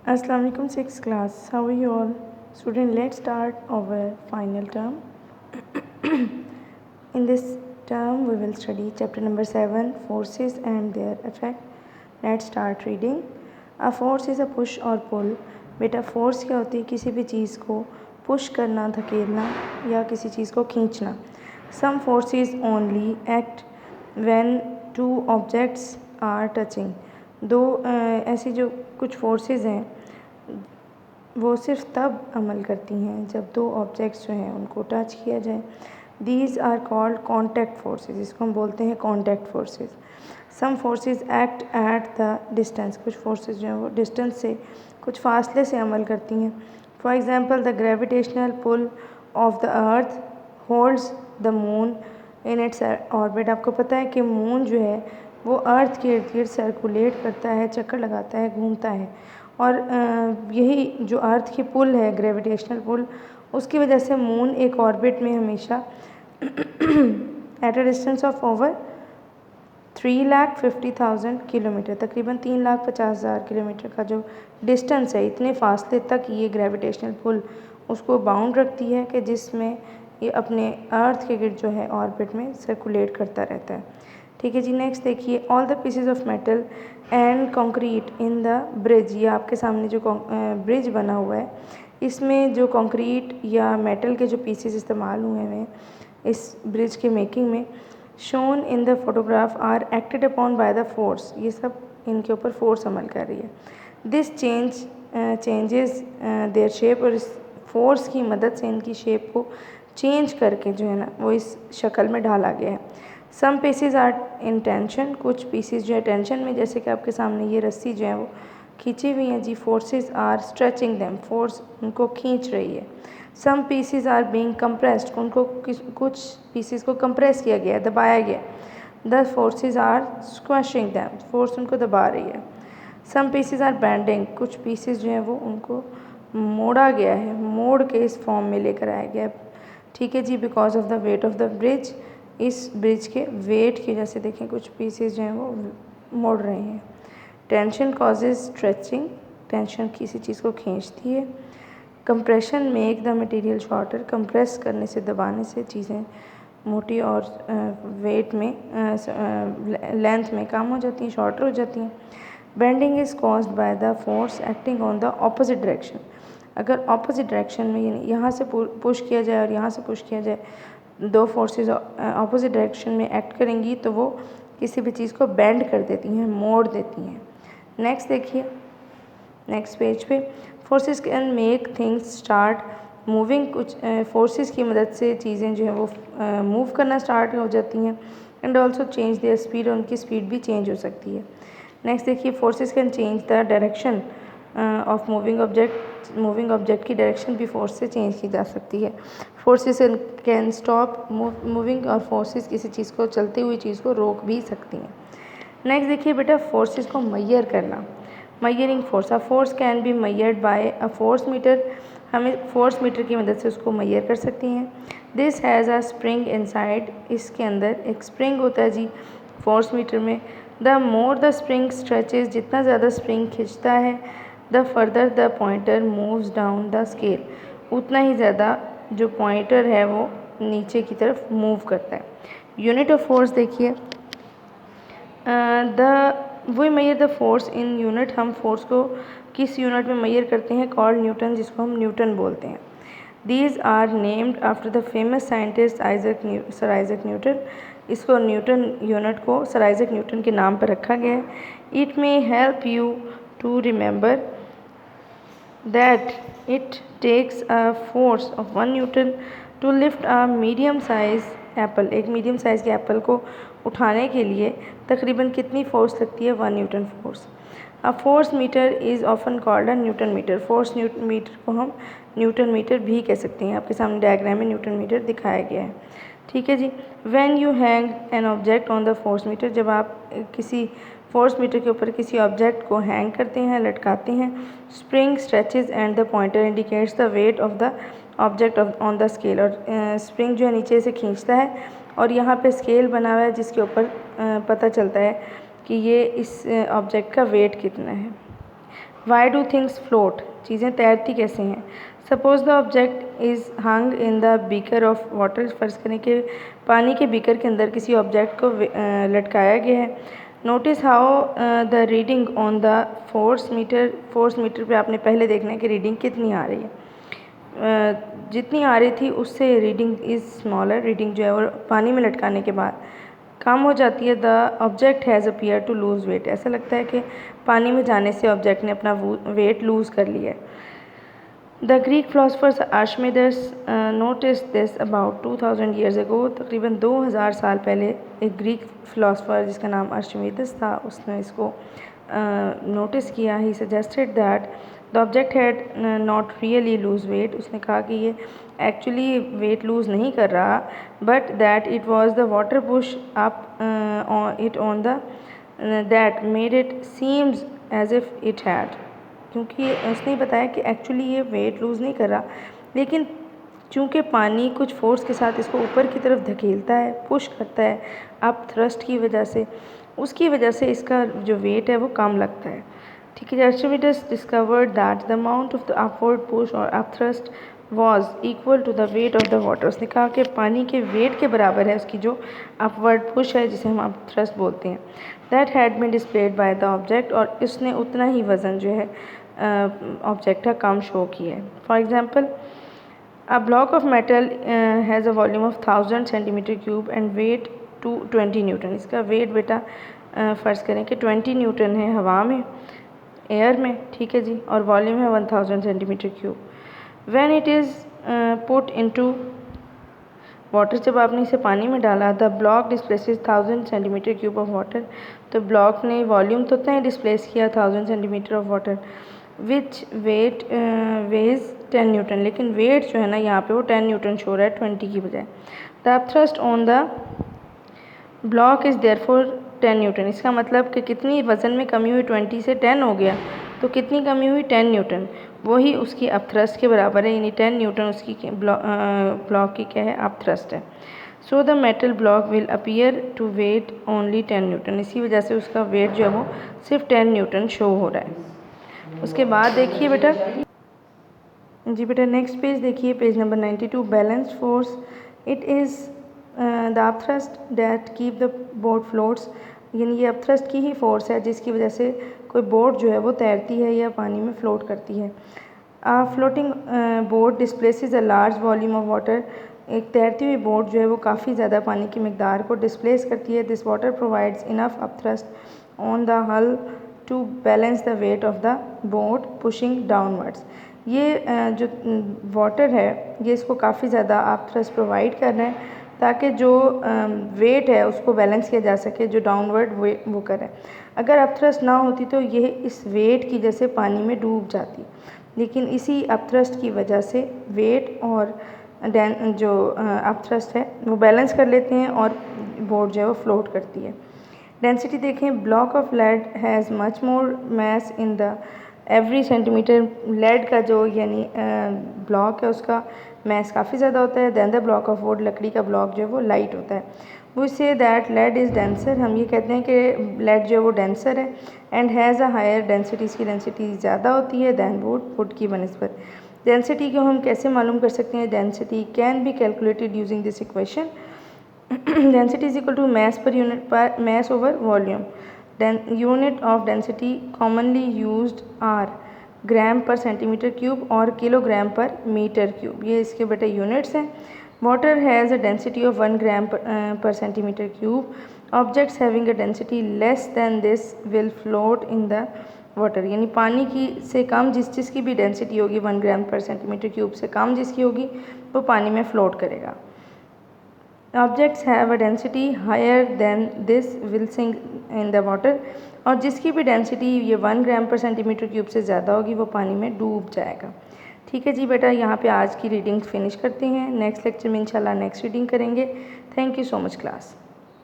Assalamu alaikum 6th class. How are you all? Student, let's start our final term. In this term we will study chapter number 7, forces and their effect. Let's start reading. A force is a push or pull. बेटा force क्या होती है? किसी भी चीज़ को push करना, धकेलना या किसी चीज़ को खींचना. Some forces only act when two objects are touching. दो ऐसी जो कुछ फोर्सेस हैं वो सिर्फ तब अमल करती हैं जब दो ऑब्जेक्ट्स जो हैं उनको टच किया जाए. These are called contact forces. इसको हम बोलते हैं contact forces. Some forces act at the distance. कुछ फोर्सेस जो हैं वो डिस्टेंस से, कुछ फासले से अमल करती हैं. For example the gravitational pull of the earth holds the moon in its orbit. आपको पता है कि मून जो है वो अर्थ के इर्द गिर्द सर्कुलेट करता है, चक्कर लगाता है, घूमता है. और यही जो अर्थ की पुल है, ग्रेविटेशनल पुल, उसकी वजह से मून एक ऑर्बिट में हमेशा at a distance of over 3,50,000 kilometre, तकरीबन 3,50,000 किलोमीटर का जो डिस्टेंस है, इतने फासले तक ये ग्रेविटेशनल पुल उसको बाउंड रखती है कि जिसमें ये अपने अर्थ के गिर्द जो है ऑर्बिट में सर्कुलेट करता रहता है. ठीक है जी. नेक्स्ट देखिए, all the pieces of metal and concrete in the bridge. ये आपके सामने जो ब्रिज बना हुआ है, इसमें जो कंक्रीट या मेटल के जो पीसेस इस्तेमाल हुए हैं इस ब्रिज के मेकिंग में, shown in the photograph are acted upon by the force. ये सब इनके ऊपर फोर्स अमल कर रही है. This changes their shape. और इस फोर्स की मदद से इनकी शेप को चेंज करके जो है ना वो इस शक्ल में ढाला गया है. Some pieces are in tension. कुछ पीसेज जो है टेंशन में, जैसे कि आपके सामने ये रस्सी जो है वो खींची हुई है जी. Forces are stretching them. Force उनको खींच रही है. Some pieces are being compressed. उनको कुछ पीसेज को कंप्रेस किया गया, दबाया गया. The forces are squashing them. Force उनको दबा रही है. Some pieces are bending. कुछ पीसेज जो है वो उनको मोड़ा गया है, मोड़ के इस फॉर्म में लेकर आया गया. ठीक है जी. Because of the weight of the bridge. इस ब्रिज के वेट की वजह से देखें कुछ पीसेस जो हैं वो मोड़ रहे हैं. Tension causes stretching. टेंशन किसी चीज़ को खींचती है. Compression make the material shorter. Compress करने से, दबाने से चीज़ें मोटी और वेट में, लेंथ में कम हो जाती हैं, शॉर्टर हो जाती हैं. Bending is caused by the force acting on the opposite direction. अगर ऑपोजिट डायरेक्शन में, यानी यहाँ से पुश किया जाए और यहाँ से पुश किया जाए, दो फोर्सेस ऑपोजिट डायरेक्शन में एक्ट करेंगी तो वो किसी भी चीज़ को बेंड कर देती हैं, मोड़ देती हैं. नेक्स्ट देखिए, नेक्स्ट पेज पे, forces can make things start moving. कुछ फोर्सेस की मदद से चीज़ें जो है वो मूव करना स्टार्ट हो जाती हैं. And also change their speed. और उनकी स्पीड भी चेंज हो सकती है. नेक्स्ट देखिए, forces can change the direction of moving object. Moving object की डायरेक्शन भी फोर्स से चेंज की जा सकती है. Forces can stop moving. और फोर्सेस किसी चीज़ को, चलती हुई चीज़ को रोक भी सकती हैं. नेक्स्ट देखिए बेटा, फोर्सेस को मैयर करना. Measuring force. A force can be measured by a force meter. हमें फोर्स मीटर की मदद से उसको मैयर कर सकती हैं. This has a spring inside. इसके अंदर एक स्प्रिंग होता है जी फोर्स मीटर में. The more the spring stretches. जितना ज़्यादा स्प्रिंग खिंचता है, the further the pointer moves down the scale. उतना ही ज़्यादा जो पॉइंटर है वो नीचे की तरफ मूव करता है. यूनिट ऑफ फोर्स देखिए, we measure the force in unit. हम फोर्स को किस यूनिट में मैयर करते हैं? कॉल्ड न्यूटन, जिसको हम न्यूटन बोलते हैं. These are named after the famous scientist sir Isaac Newton. इसको न्यूटन यूनिट को सर आइजक न्यूटन के नाम पर रखा गया है. It may help you to remember that it takes a force of 1 Newton to lift a medium size apple. एक medium size के एप्पल को उठाने के लिए तकरीबन कितनी फोर्स लगती है? 1 newton force. A force meter is often called a newton meter. Force meter को हम न्यूटन मीटर भी कह सकते हैं. आपके सामने डायग्राम में न्यूटन मीटर दिखाया गया है. ठीक है जी. When you hang an object on the force meter. जब आप किसी फोर्स मीटर के ऊपर किसी ऑब्जेक्ट को हैंग करते हैं, लटकाते हैं, spring stretches and the pointer indicates the weight of the object on the scale. और स्प्रिंग जो है नीचे से खींचता है और यहाँ पे स्केल बना हुआ है जिसके ऊपर पता चलता है कि ये इस ऑब्जेक्ट का वेट कितना है. वाई डू थिंग्स फ्लोट, चीज़ें तैरती कैसे हैं। Suppose the object is hung in the beaker of water, फ़र्ज़ करें कि पानी के बीकर के अंदर किसी ऑब्जेक्ट को लटकाया गया है। Notice how the reading on the force meter पे आपने पहले देखना है कि रीडिंग कितनी आ रही है। जितनी आ रही थी उससे रीडिंग इज़ स्मॉलर, रीडिंग जो है वो पानी में लटकाने के बाद कम हो जाती है। The object has appear to lose weight, ऐसा लगता है कि पानी में जाने से ऑब्जेक्ट ने अपना वेट लूज़ कर लिया है। The Greek philosophers Archimedes notice this about 2000 years ago, तकरीबन 2000 साल पहले एक ग्रीक फ़िलासफ़र जिसका नाम आर्शिमिदेस था, उसने इसको नोटिस किया। He suggested that the object had not really lose weight, उसने कहा कि ये एक्चुअली वेट लूज़ नहीं कर रहा, but that it was the water push up it on the that made it seems as if it had, क्योंकि उसने बताया कि एक्चुअली ये वेट लूज़ नहीं कर रहा, लेकिन चूँकि पानी कुछ फोर्स के साथ इसको ऊपर की तरफ धकेलता है, पुश करता है अप थ्रस्ट की वजह से, उसकी वजह से इसका जो वेट है वो कम लगता है। ठीक है। Archimedes discovered that the amount of the upward push और up thrust was equal to the weight of the water, उसने कहा कि पानी के वेट के बराबर है उसकी जो अपवर्ड पुश है, जिसे हम अप थ्रस्ट बोलते हैं। That had been displaced by the object, और इसने उतना ही वज़न जो है ऑब्जेक्ट का कम शो किया है। For example, a block of metal has a volume of 1000 centimetre cube and weight to 20 newton, इसका वेट बेटा फ़र्ज़ करें कि 20 न्यूटन है हवा में, एयर में, ठीक है जी, और वॉल्यूम है 1000 centimetre cube. When it is put into water, जब आपने इसे पानी में डाला, the block displaces 1000 centimetre cube of water, तो ब्लॉक ने वॉल्यूम तो उतना ही डिस्प्लेस किया 1000 centimetre of water, which weight weighs 10 newton, लेकिन वेट जो है ना यहाँ पे वो 10 न्यूटन शो रहा है 20 की बजाय। The upthrust on the block is therefore 10 Newton, इसका मतलब कि कितनी वज़न में कमी हुई, 20 से 10 हो गया, तो कितनी कमी हुई, 10 न्यूटन, वही उसकी अपथ्रस्ट के बराबर है, यानी 10 न्यूटन उसकी ब्लॉक की क्या है, अपथ्रस्ट है। So the metal block will appear to weight only 10 newton, इसी वजह से उसका वेट जो है वो सिर्फ 10 न्यूटन शो हो रहा है। उसके बाद देखिए बेटा जी बेटा नेक्स्ट पेज देखिए, page number 92, balanced force. It is the upthrust that keep the boat floats, यानी ये अपथ्रस्ट की ही फोर्स है जिसकी वजह से कोई बोट जो है वो तैरती है या पानी में फ्लोट करती है। Floating boat displaces a large volume of water, एक तैरती हुई बोट जो है वो काफ़ी ज़्यादा पानी की मकदार को डिस्प्लेस करती है। This water provides enough upthrust on the hull to balance the weight of the boat pushing downwards, ये जो वाटर है ये इसको काफ़ी ज़्यादा अपथ्रस्ट प्रोवाइड कर रहे हैं ताकि जो वेट है उसको बैलेंस किया जा सके, जो डाउनवर्ड वो करें। अगर अपथ्रस्ट ना होती तो ये इस वेट की जैसे पानी में डूब जाती, लेकिन इसी अपथ्रस्ट की वजह से वेट और जो अपथ्रस्ट है वो बैलेंस कर लेते हैं और बोट जो है वो फ्लोट करती है। डेंसिटी देखें, block of lead has much more mass in the every centimetre, lead का जो यानी ब्लॉक है उसका मैस काफ़ी ज़्यादा होता है than the block of wood, लकड़ी का ब्लॉक जो है वो लाइट होता है। We say that led is denser, हम ये कहते हैं कि लेड जो है वो डेंसर है, and has a higher density, इसकी डेंसिटी ज़्यादा होती है दैन वुड की बनस्बत। डेंसिटी को हम कैसे मालूम कर सकते हैं, density can be calculated using this equation, density is equal to mass per unit per mass over volume. Unit of density commonly used are gram per centimetre cube और kilogram per metre cube, ये इसके बेटे units हैं। Water has a density of 1 gram per centimetre cube, objects having a density less than this will float in the water, यानी पानी की से कम जिसकी भी डेंसिटी होगी 1 ग्राम पर सेंटीमीटर क्यूब से कम जिसकी होगी वो पानी में फ्लोट करेगा। Objects have a density higher than this will sink in the water, और जिसकी भी डेंसिटी ये 1 ग्राम पर सेंटीमीटर क्यूब से ज़्यादा होगी वो पानी में डूब जाएगा। ठीक है जी बेटा, यहाँ पे आज की रीडिंग फिनिश करते हैं, नेक्स्ट लेक्चर में इंशाल्लाह नेक्स्ट रीडिंग करेंगे। Thank you so much class.